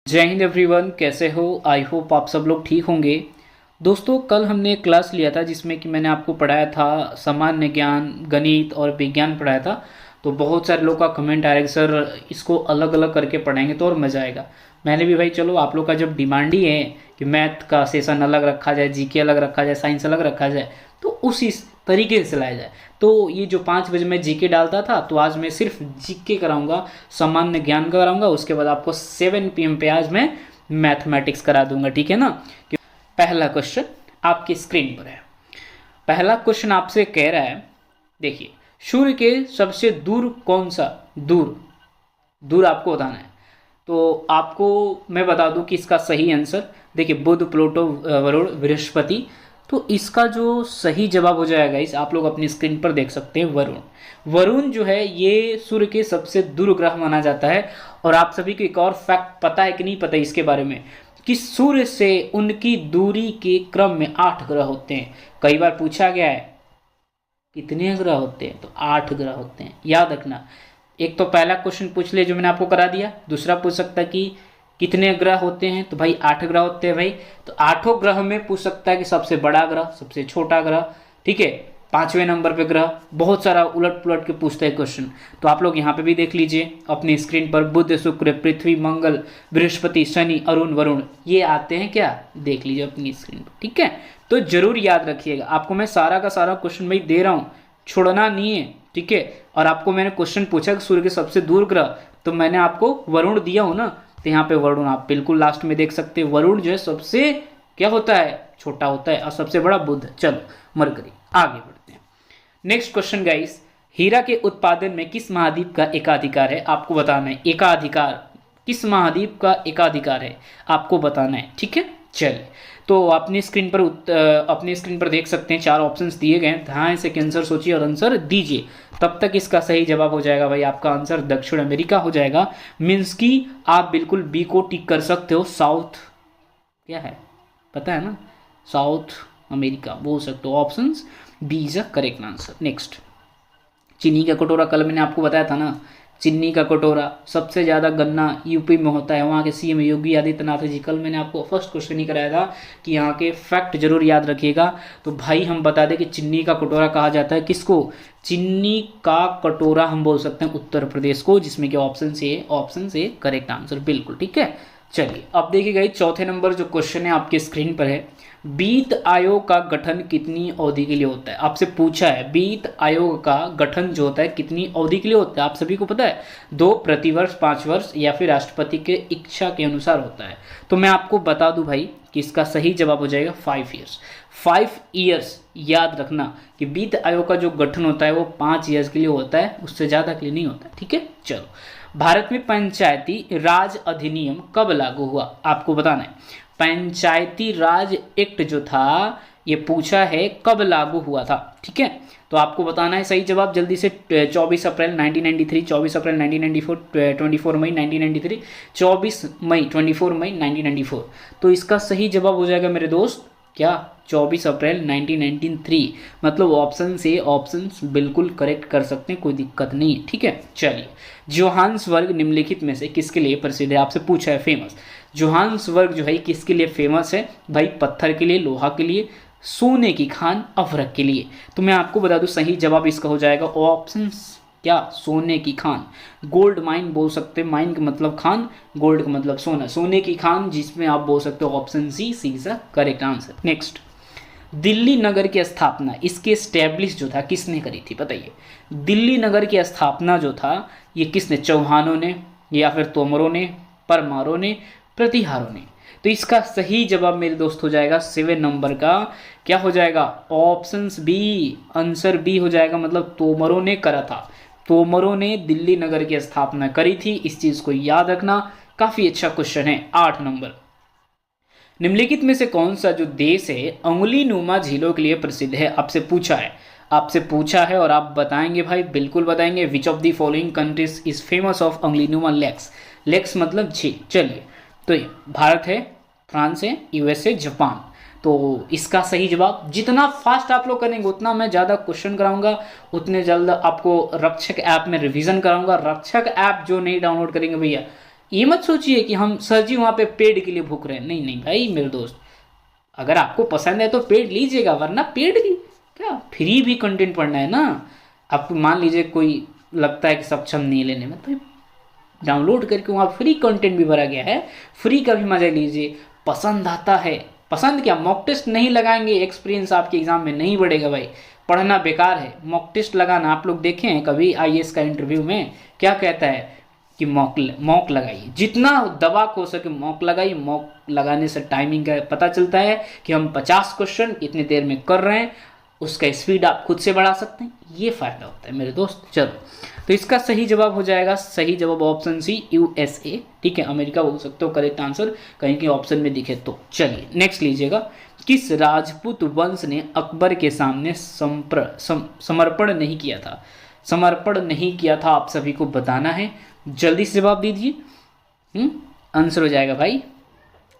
जय हिंद एवरीवन, कैसे हो? आई होप आप सब लोग ठीक होंगे। दोस्तों, कल हमने एक क्लास लिया था जिसमें कि मैंने आपको पढ़ाया था सामान्य ज्ञान, गणित और विज्ञान पढ़ाया था। तो बहुत सारे लोग का कमेंट आया कि सर इसको अलग अलग करके पढ़ाएंगे तो और मज़ा आएगा। मैंने भी भाई चलो आप लोग का जब डिमांड ही है कि मैथ का सेशन अलग रखा जाए, जीके अलग रखा जाए, साइंस अलग रखा जाए, तो उसी तरीके से लाया जाए। तो ये जो 5 बजे मैं जीके डालता था, तो आज मैं सिर्फ जीके कराऊंगा, सामान्य ज्ञान कराऊंगा। उसके बाद आपको 7 PM पे आज मैं मैथमेटिक्स करा दूंगा, ठीक है ना। पहला क्वेश्चन आपकी स्क्रीन पर है। पहला क्वेश्चन आपसे कह रहा है, देखिए, सूर्य के सबसे दूर कौन सा, दूर दूर आपको बताना है। तो आपको मैं बता दूं कि इसका सही आंसर, देखिए, बुध, प्लूटो, वरुण, बृहस्पति। तो इसका जो सही जवाब हो जाएगा, इस आप लोग अपनी स्क्रीन पर देख सकते हैं, वरुण। वरुण जो है ये सूर्य के सबसे दूर ग्रह माना जाता है। और आप सभी को एक और फैक्ट पता है कि नहीं पता इसके बारे में, कि सूर्य से उनकी दूरी के क्रम में 8 ग्रह होते हैं। कई बार पूछा गया है कितने ग्रह होते हैं, तो 8 ग्रह होते हैं, याद रखना। एक तो पहला क्वेश्चन पूछ लिया जो मैंने आपको करा दिया, दूसरा पूछ सकता है कि कितने ग्रह होते हैं, तो भाई 8 ग्रह होते हैं भाई। तो 8 ग्रह में पूछ सकता है कि सबसे बड़ा ग्रह, सबसे छोटा ग्रह, ठीक है, 5वें नंबर पे ग्रह, बहुत सारा उलट पुलट के पूछते हैं क्वेश्चन। तो आप लोग यहाँ पे भी देख लीजिए अपनी स्क्रीन पर, बुध, शुक्र, पृथ्वी, मंगल, बृहस्पति, शनि, अरुण, वरुण, ये आते हैं क्या, देख लीजिए अपनी स्क्रीन पर, ठीक है। तो जरूर याद रखिएगा, आपको मैं सारा का सारा क्वेश्चन भाई दे रहा हूँ, छोड़ना नहीं है, ठीक है। और आपको मैंने क्वेश्चन पूछा कि सूर्य के सबसे दूर ग्रह, तो मैंने आपको वरुण दिया हूं ना, तो यहाँ पे वरुण आप बिल्कुल लास्ट में देख सकते हैं। वरुण जो है सबसे क्या होता है, छोटा होता है, और सबसे बड़ा बुध। चलो मरकरी, आगे बढ़ते हैं। नेक्स्ट क्वेश्चन गाइस, हीरा के उत्पादन में किस महाद्वीप का एकाधिकार है, आपको बताना है। एकाधिकार, किस महाद्वीप का एकाधिकार है आपको बताना है, ठीक है। चलिए, तो अपनी स्क्रीन पर देख सकते हैं 4 ऑप्शंस दिए गए हैं, ध्यान से आंसर सोचिए और आंसर दीजिए। तब तक इसका सही जवाब हो जाएगा भाई, आपका आंसर दक्षिण अमेरिका हो जाएगा। मीन्स कि आप बिल्कुल बी को टिक कर सकते हो, साउथ क्या है पता है ना, साउथ अमेरिका बोल सकते हो। Options B is a correct answer. Next, चीनी का कटोरा, कल मैंने आपको बताया था ना, चीनी का कटोरा, सबसे ज़्यादा गन्ना यूपी में होता है, वहाँ के सीएम योगी आदित्यनाथ जी। कल मैंने आपको फर्स्ट क्वेश्चन ही कराया था कि यहाँ के फैक्ट जरूर याद रखिएगा। तो भाई हम बता दें कि चीनी का कटोरा कहा जाता है किसको, चीनी का कटोरा हम बोल सकते हैं उत्तर प्रदेश को, जिसमें कि ऑप्शन से करेक्ट आंसर, बिल्कुल ठीक है। चलिए अब देखिएगा, चौथे नंबर जो क्वेश्चन है आपके स्क्रीन पर है, वित्त आयोग का गठन कितनी अवधि के लिए होता है, आपसे पूछा है। वित्त आयोग का गठन जो होता है कितनी अवधि के लिए होता है, आप सभी को पता है, 2 प्रतिवर्ष, 5 वर्ष, या फिर राष्ट्रपति के इच्छा के अनुसार होता है। तो मैं आपको बता दूं भाई कि इसका सही जवाब हो जाएगा 5 ईयर्स। 5 ईयर्स, याद रखना कि वित्त आयोग का जो गठन होता है वो 5 ईयर्स के लिए होता है, उससे ज़्यादा के लिए नहीं होता, ठीक है। चलो, भारत में पंचायती राज अधिनियम कब लागू हुआ, आपको बताना है। पंचायती राज एक्ट जो था ये पूछा है कब लागू हुआ था, ठीक है। तो आपको बताना है सही जवाब जल्दी से। 24 अप्रैल 1993, 24 अप्रैल 1994, 24 मई 1993, 24 मई 24 मई 1994। तो इसका सही जवाब हो जाएगा मेरे दोस्त क्या, 24 अप्रैल 1993। मतलब ऑप्शन से ऑप्शन बिल्कुल करेक्ट कर सकते हैं, कोई दिक्कत नहीं है, ठीक है। चलिए, जोहान्सबर्ग निम्नलिखित में से किसके लिए प्रसिद्ध है, आपसे पूछा है। फेमस जोहान्सबर्ग जो है किसके लिए फेमस है भाई, पत्थर के लिए, लोहा के लिए, सोने की खान, अफरक के लिए। तो मैं आपको बता दूं सही जवाब इसका हो जाएगा ऑप्शन क्या, सोने की खान, गोल्ड माइन बोल सकते हैं, माइन का मतलब खान, गोल्ड का मतलब सोना, सोने की खान, जिसमें आप बोल सकते हो option C is the correct answer. Next, Delhi नगर की स्थापना, इसके स्टैब्लिश जो था किसने करी थी बताइए। दिल्ली नगर की स्थापना जो था ये किसने, चौहानों ने, या फिर तोमरों ने, परमारों ने, प्रतिहारों ने। तो इसका सही जवाब मेरे दोस्त हो जाएगा 7 नंबर का, क्या हो जाएगा, ऑप्शन बी, आंसर बी हो जाएगा। मतलब तोमरों ने करा था, तोमरों ने दिल्ली नगर की स्थापना करी थी, इस चीज को याद रखना। काफी अच्छा क्वेश्चन है। 8 नंबर, निम्नलिखित में से कौन सा जो देश है अंगुली नुमा झीलों के लिए प्रसिद्ध है, आपसे पूछा है और आप बताएंगे भाई, बिल्कुल बताएंगे। Which of the following countries is famous of अंगुली नुमा लेक्स, लेक्स मतलब झील। चलिए, तो ये भारत है, फ्रांस है, यूएसए, जापान। तो इसका सही जवाब, जितना फास्ट आप लोग करेंगे उतना मैं ज़्यादा क्वेश्चन कराऊंगा, उतने जल्द आपको रक्षक ऐप में रिवीजन कराऊंगा। रक्षक ऐप जो नहीं डाउनलोड करेंगे भैया, ये मत सोचिए कि हम सर जी वहाँ पे पेड के लिए भूख रहे हैं, नहीं नहीं भाई मेरे दोस्त, अगर आपको पसंद है तो पेड लीजिएगा, वरना पेड की क्या, फ्री भी कंटेंट पढ़ना है ना। आपको मान लीजिए कोई लगता है कि सक्षम नहीं है लेने में, तो डाउनलोड करके वहाँ फ्री कंटेंट भी भरा गया है, फ्री का भी मजा लीजिए। पसंद आता है, पसंद क्या, मॉक टेस्ट नहीं लगाएंगे एक्सपीरियंस आपके एग्जाम में नहीं बढ़ेगा भाई, पढ़ना बेकार है। मॉक टेस्ट लगाना, आप लोग देखे हैं कभी आईएएस का इंटरव्यू में क्या कहता है कि मॉक लगाइए, जितना दबा हो सके मॉक लगाइए। मॉक लगाने से टाइमिंग का पता चलता है कि हम 50 क्वेश्चन कितनी देर में कर रहे हैं, उसका स्पीड आप खुद से बढ़ा सकते हैं, ये फायदा होता है मेरे दोस्त। चलो, तो इसका सही जवाब हो जाएगा, सही जवाब ऑप्शन सी यूएसए, ठीक है, अमेरिका बोल सकते हो करेक्ट आंसर, कहीं के ऑप्शन में दिखे तो। चलिए नेक्स्ट लीजिएगा, किस राजपूत वंश ने अकबर के सामने समर्पण नहीं किया था? समर्पण नहीं किया था, आप सभी को बताना है, जल्दी से जवाब दीजिए। आंसर हो जाएगा भाई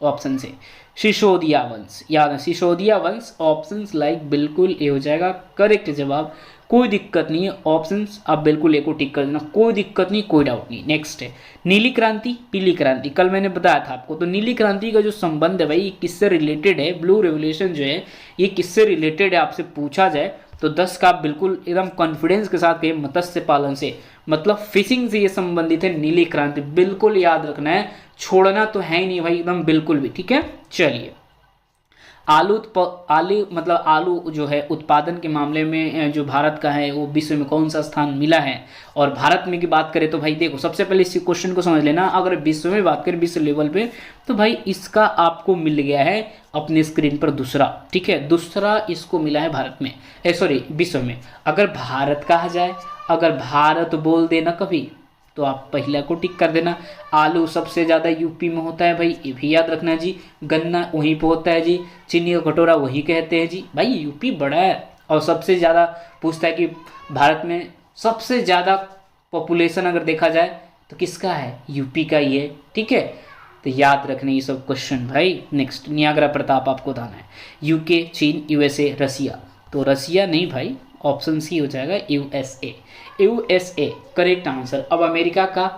ऑप्शन से सिसोदिया वंश, याद है सिसोदिया वंश, ऑप्शन लाइक बिल्कुल ये हो जाएगा करेक्ट जवाब, कोई दिक्कत नहीं है, ऑप्शंस आप बिल्कुल एक को टिक कर देना, कोई दिक्कत नहीं, कोई डाउट नहीं। नेक्स्ट है नीली क्रांति पीली क्रांति, कल मैंने बताया था आपको, तो नीली क्रांति का जो संबंध है भाई ये किससे रिलेटेड है, ब्लू रेवोल्यूशन जो है ये किससे रिलेटेड है आपसे पूछा जाए तो 10 का आप बिल्कुल एकदम कॉन्फिडेंस के साथ कहिए मत्स्य पालन से, मतलब फिशिंग से ये संबंधित है नीली क्रांति, बिल्कुल याद रखना है, छोड़ना तो है ही नहीं भाई एकदम बिल्कुल भी, ठीक है। चलिए आलू मतलब आलू जो है उत्पादन के मामले में जो भारत का है वो विश्व में कौन सा स्थान मिला है, और भारत में की बात करें तो भाई देखो सबसे पहले इस क्वेश्चन को समझ लेना, अगर विश्व में बात करें विश्व लेवल पे तो भाई इसका आपको मिल गया है अपने स्क्रीन पर दूसरा, ठीक है, दूसरा इसको मिला है भारत में, सॉरी विश्व में। अगर भारत कहा जाए, अगर भारत बोल देना कभी तो आप पहला को टिक कर देना। आलू सबसे ज़्यादा यूपी में होता है भाई, ये भी याद रखना जी, गन्ना वहीं पे होता है जी, चीनी का कटोरा वही कहते हैं जी, भाई यूपी बड़ा है। और सबसे ज़्यादा पूछता है कि भारत में सबसे ज़्यादा पॉपुलेशन अगर देखा जाए तो किसका है, यूपी का ही है, ठीक है, तो याद रखने ये सब क्वेश्चन भाई। नेक्स्ट नियाग्रा प्रताप आपको बताना है, यूके चीन यूएसए रसिया, तो रसिया नहीं भाई, ऑप्शन सी हो जाएगा यूएसए, यूएसए करेक्ट आंसर। अब अमेरिका का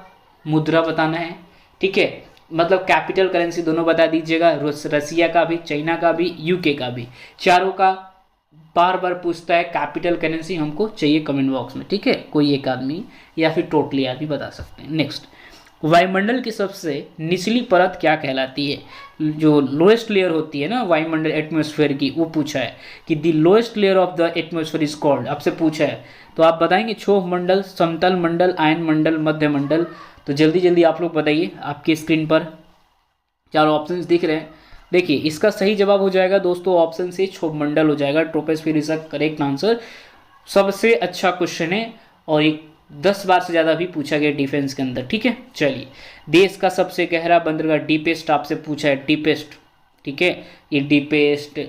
मुद्रा बताना है, ठीक है, मतलब कैपिटल करेंसी दोनों बता दीजिएगा, रसिया का भी, चाइना का भी, यूके का भी, चारों का बार बार पूछता है कैपिटल करेंसी, हमको चाहिए कमेंट बॉक्स में, ठीक है, कोई एक आदमी या फिर टोटली आदमी बता सकते हैं। नेक्स्ट वायुमंडल की सबसे निचली परत क्या कहलाती है, जो लोएस्ट लेयर होती है ना वायुमंडल एटमॉस्फेयर की, वो पूछा है कि the lowest layer of the atmosphere is called, आपसे पूछा है, तो आप बताएंगे क्षोभ मंडल, समतल मंडल, आयन मंडल, मध्य मंडल, तो जल्दी जल्दी आप लोग बताइए, आपकी स्क्रीन पर चारों ऑप्शंस दिख रहे हैं। देखिए इसका सही जवाब हो जाएगा दोस्तों ऑप्शन से क्षोभ मंडल हो जाएगा, ट्रोपोस्फीयर इज करेक्ट आंसर, सबसे अच्छा क्वेश्चन है और एक 10 बार से ज़्यादा भी पूछा गया डिफेंस के अंदर, ठीक है। चलिए देश का सबसे गहरा बंदरगाह, डीपेस्ट आपसे पूछा है, डीपेस्ट, ठीक है, ये डीपेस्ट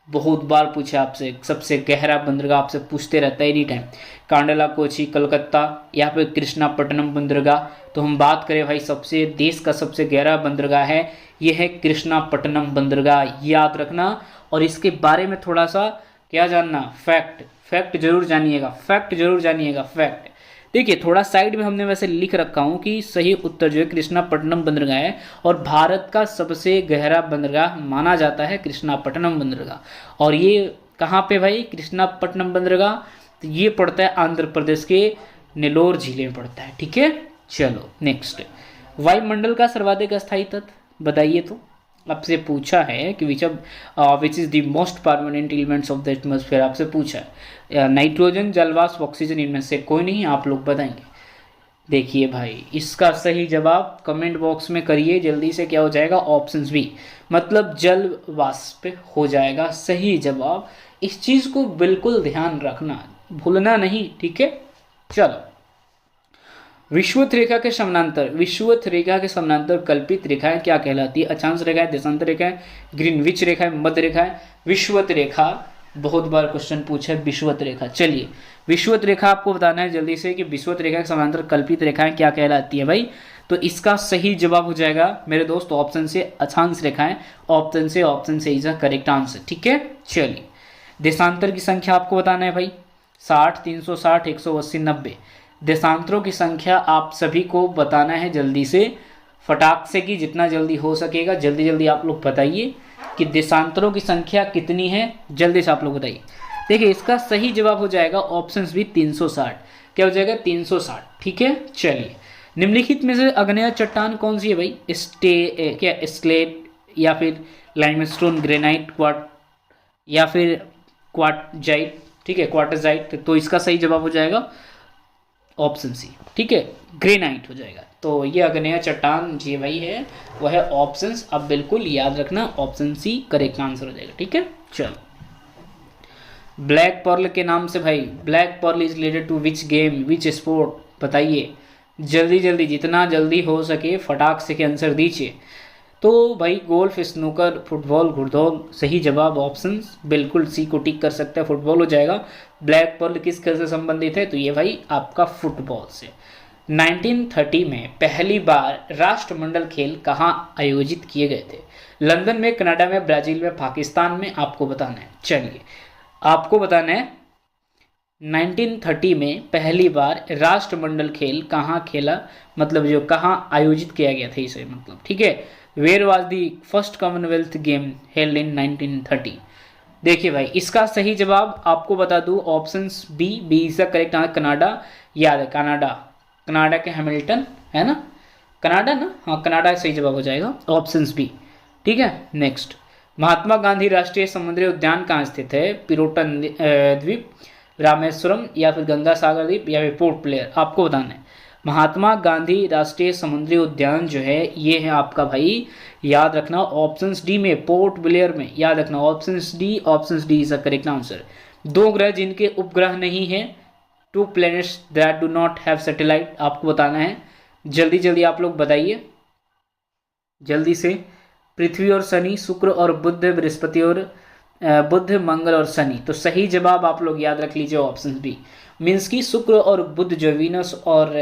बहुत बार पूछा आपसे, सबसे गहरा बंदरगाह आपसे पूछते रहता है एनी टाइम, कांडला कोची कलकत्ता, यहाँ पे कृष्णापट्टनम बंदरगाह, तो हम बात करें भाई सबसे देश का सबसे गहरा बंदरगाह है, ये है कृष्णापट्टनम बंदरगाह, याद रखना। और इसके बारे में थोड़ा सा क्या जानना, फैक्ट जरूर जानिएगा, फैक्ट जरूर जानिएगा, फैक्ट। देखिए थोड़ा साइड में हमने वैसे लिख रखा हूँ कि सही उत्तर जो है कृष्णापट्टनम बंदरगाह है, और भारत का सबसे गहरा बंदरगाह माना जाता है कृष्णापट्टनम बंदरगाह। और ये कहाँ पे भाई कृष्णापट्टनम बंदरगाह, तो ये पड़ता है आंध्र प्रदेश के नेल्लोर जिले में पड़ता है, ठीक है। चलो नेक्स्ट, वायुमंडल का सर्वाधिक अस्थायी तत्व बताइए, तो आपसे पूछा है कि which is the most permanent elements of the atmosphere, आपसे पूछा है नाइट्रोजन, जलवाष्प, ऑक्सीजन, इनमें से कोई नहीं, आप लोग बताएंगे। देखिए भाई इसका सही जवाब कमेंट बॉक्स में करिए जल्दी से, क्या हो जाएगा ऑप्शन बी, मतलब जल वाष्प हो जाएगा सही जवाब। इस चीज़ को बिल्कुल ध्यान रखना, भूलना नहीं, ठीक है। चलो विषुवत रेखा के समानांतर, विषुवत रेखा के समानांतर कल्पित रेखाएं क्या कहलाती है, अक्षांश रेखाएं, देशांतर रेखाएं, ग्रीनविच रेखाएं, मध्य रेखाएं, विषुवत रेखा, बहुत बार क्वेश्चन पूछा है विषुवत रेखा। चलिए विषुवत रेखा आपको बताना है जल्दी से कि विषुवत रेखा के समानांतर कल्पित रेखाएं क्या कहलाती है भाई, तो इसका सही जवाब हो जाएगा मेरे दोस्त ऑप्शन से अक्षांश रेखाएं, ऑप्शन से इज अ करेक्ट आंसर, ठीक है। चलिए देशांतर की संख्या आपको बताना है भाई, 60, 360, 180, 90, देशांतरों की संख्या आप सभी को बताना है जल्दी से, फटाक से कि जितना जल्दी हो सकेगा जल्दी जल्दी आप लोग बताइए कि देशांतरों की संख्या कितनी है, जल्दी से आप लोग बताइए। देखिए इसका सही जवाब हो जाएगा ऑप्शन बी 360। क्या हो जाएगा 360, ठीक है। चलिए निम्नलिखित में से अग्नेय चट्टान कौन सी है भाई? क्या स्लेट या फिर लाइमस्टोन, ग्रेनाइट, क्वार्ट या फिर क्वार्टजाइट, ठीक है क्वार्टजाइट। तो इसका सही जवाब हो जाएगा ऑप्शन सी, ठीक है ग्रेनाइट हो जाएगा। तो ये अग्नेय चट्टान जी भाई है वह है ऑप्शन, अब बिल्कुल याद रखना ऑप्शन सी करेक्ट आंसर हो जाएगा, ठीक है। चलो ब्लैक पर्ल के नाम से भाई, black pearl is related to which game, which sport, बताइए जल्दी जल्दी जितना जल्दी हो सके फटाक से के आंसर दीजिए। तो भाई गोल्फ, स्नूकर, फुटबॉल, घुड़दौड़, सही जवाब ऑप्शन बिल्कुल सी को टिक कर सकते हैं, फुटबॉल हो जाएगा। ब्लैक पर्ल किस खेल से संबंधित है? तो ये भाई आपका फुटबॉल से। 1930 में पहली बार राष्ट्रमंडल खेल कहाँ आयोजित किए गए थे? लंदन में, कनाडा में, ब्राजील में, पाकिस्तान में, आपको बताना है। चलिए आपको बताना है 1930 में पहली बार राष्ट्रमंडल खेल कहाँ खेला, मतलब जो कहाँ आयोजित किया गया था इसे, मतलब ठीक है। Where was the first Commonwealth game held in 1930? देखिए भाई इसका सही जवाब आपको बता दूं ऑप्शंस बी, बी इसका करेक्ट आंसर कनाडा, याद है कनाडा, कनाडा के हैमिल्टन है ना, कनाडा ना, हाँ कनाडा सही जवाब हो जाएगा ऑप्शंस बी, ठीक है। नेक्स्ट, महात्मा गांधी राष्ट्रीय समुद्री उद्यान कहाँ स्थित है? पिरोटन द्वीप, रामेश्वरम या फिर गंगा सागर द्वीप या फिर पोर्ट ब्लेयर, आपको बताना है। महात्मा गांधी राष्ट्रीय समुद्री उद्यान जो है ये है आपका भाई, याद रखना ऑप्शन डी में, पोर्ट ब्लेयर में, याद रखना option D is the correct answer. दो ग्रह जिनके उपग्रह नहीं है, to planets that do not have satellite, आपको बताना है। जल्दी जल्दी आप लोग बताइए जल्दी से। पृथ्वी और शनि, शुक्र और बुध, बृहस्पति और बुध, मंगल और शनि। तो सही जवाब आप लोग याद रख लीजिए ऑप्शन बी, मीन्स की शुक्र और बुध जो वीनस और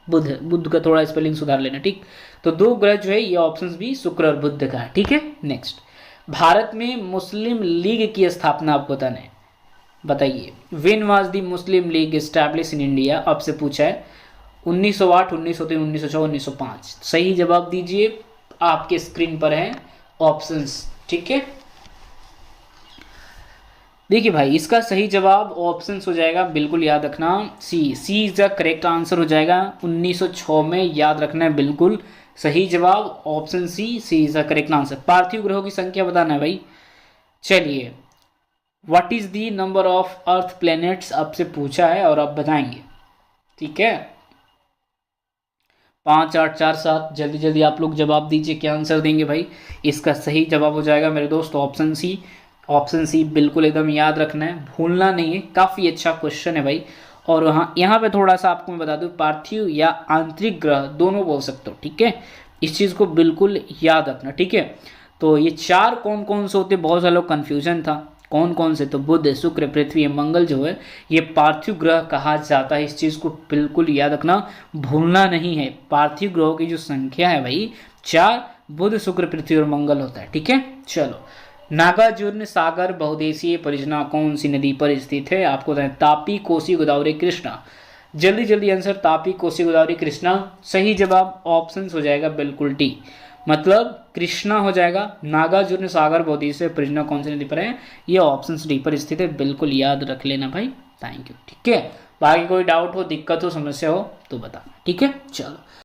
बुध, बुध का थोड़ा स्पेलिंग सुधार लेना, ठीक। तो दो ग्रह जो है ये ऑप्शन बी शुक्र और बुध का है, ठीक है। नेक्स्ट, भारत में मुस्लिम लीग की स्थापना आपको बताना है, बताइए। When was the Muslim league establish in India, आपसे पूछा है 1908, 1903, 1904, 1905। सही जवाब दीजिए, आपके स्क्रीन पर है ऑप्शंस, ठीक है। देखिए भाई इसका सही जवाब ऑप्शंस हो जाएगा, बिल्कुल याद रखना सी इज द करेक्ट आंसर हो जाएगा 1906 में, याद रखना है बिल्कुल सही जवाब option C is the correct answer. पार्थिव ग्रहों की संख्या बताना है भाई। चलिए what is the number of earth planets आपसे पूछा है और आप बताएंगे, ठीक है। 5, 8, 4, 7, जल्दी जल्दी आप लोग जवाब दीजिए, क्या आंसर देंगे भाई? इसका सही जवाब हो जाएगा मेरे दोस्त ऑप्शन सी, ऑप्शन सी बिल्कुल एकदम याद रखना है, भूलना नहीं है। काफ़ी अच्छा क्वेश्चन है भाई। और यहाँ पे थोड़ा सा आपको मैं बता दूँ, पार्थिव या आंतरिक ग्रह दोनों बोल सकते हो, ठीक है। इस चीज़ को बिल्कुल याद रखना, ठीक है। तो ये चार कौन कौन से होते, बहुत सारे लोग कन्फ्यूजन था कौन कौन से, तो बुध, शुक्र, पृथ्वी, मंगल जो है ये पार्थिव ग्रह कहा जाता है। इस चीज़ को बिल्कुल याद रखना, भूलना नहीं है। पार्थिव ग्रहों की जो संख्या है भाई 4, बुध, शुक्र, पृथ्वी और मंगल होता है, ठीक है। चलो, नागार्जुन सागर बहुदेशीय परियोजना कौन सी नदी पर स्थित है? आपको बताएं, तापी, कोसी, गोदावरी, कृष्णा। जल्दी जल्दी आंसर, तापी, कोसी, गोदावरी, कृष्णा। सही जवाब ऑप्शन हो जाएगा बिल्कुल डी, मतलब कृष्णा हो जाएगा। नागार्जुन सागर बहुदेशीय परियोजना कौन सी नदी पर है? ये ऑप्शन डी पर स्थित है, बिल्कुल याद रख लेना भाई। थैंक यू, ठीक है। बाकी कोई डाउट हो, दिक्कत हो, समस्या हो तो बता, ठीक है। चलो